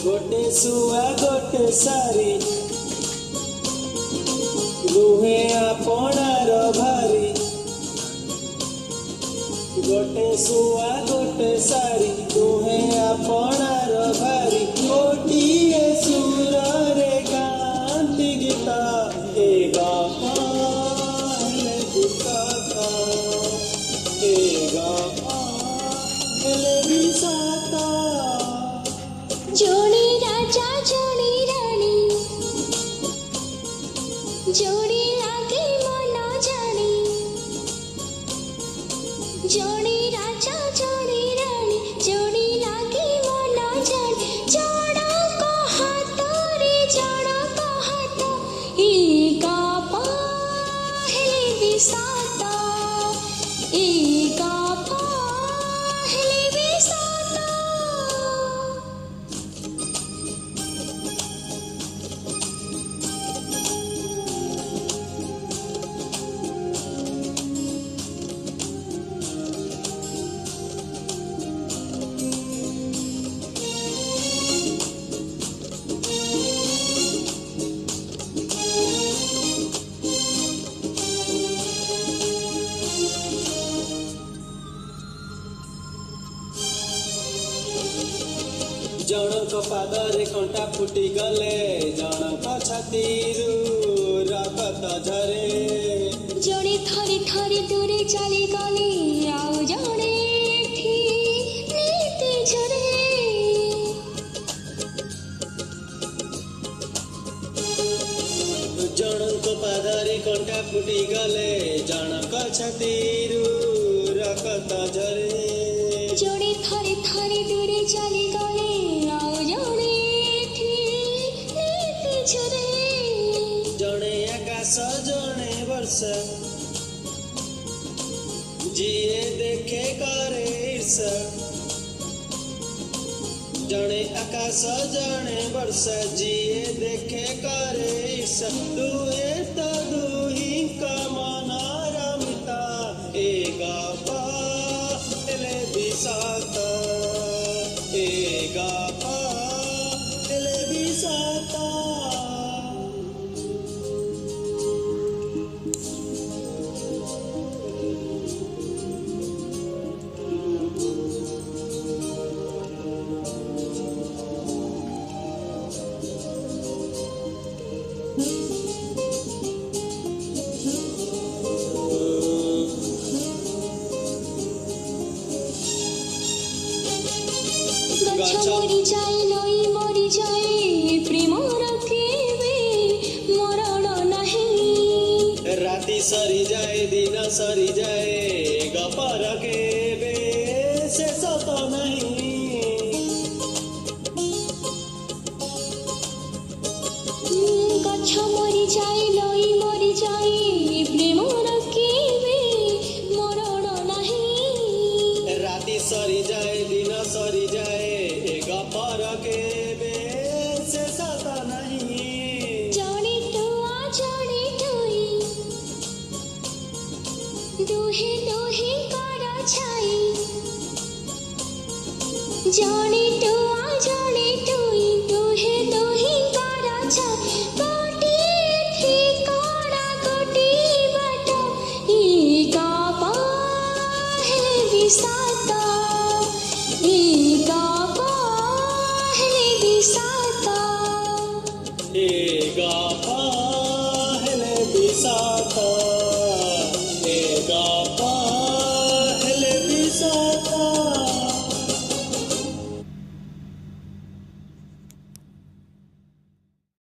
गोटे सुआ गोटे सारी रुहे आपणार भारी गोटे सुआ गोटे सारी रुहे आपणार भारी गोटिए सुर रे गांती गीता ए गापा हेले दुकाता ए गापा हेले बिसाता जोड़ी राजा जोड़ी रानी जोड़ी लागे मना जानी जोड़ी राजा जोड़ी रानी जोड़ी लागे मना जानी जोड़ा को हाथ रे जोड़ा को हाथ ई गापा हेले बिसाता ई गापा हेले बिसाता जनक पादरे कंटा फुटी गले जनक छातीरू रगत झरे जोड़ी थरी थरी दूरे चली गली आउ जोड़े एठी नीति झरे जनक पादरे कंटा फुटी गले जनक छातीरू रगत झरे जोड़ी थरी थरी दूरे चली गली आउ जोड़े एठी नीति झरे जणे आकाश जणे वर्षा जिए देखे करे ईर्षा जणे आकाश जणे वर्षा जिए देखे करे ईर्षा दुहे तो दुही का मनार मिता ए गापा हेले बिसाता ए गापा हेले बिसाता गच्छ मरी जाए नई मरी जाए प्रेम रखेबे मरण नहीं राति सरी जाए दिन सरी जाए गपर केबे शेष तो नहीं गच्छ मरी जाए नई मरी जाए प्रेम रखेबे मरण नहीं राति सरी जाए दिन सरी जाए गपर केबे शेष तो नहीं जाने तो आ जाने तोई दोहे दोहे करा छाई जाने तो आ जाने तोई दोहे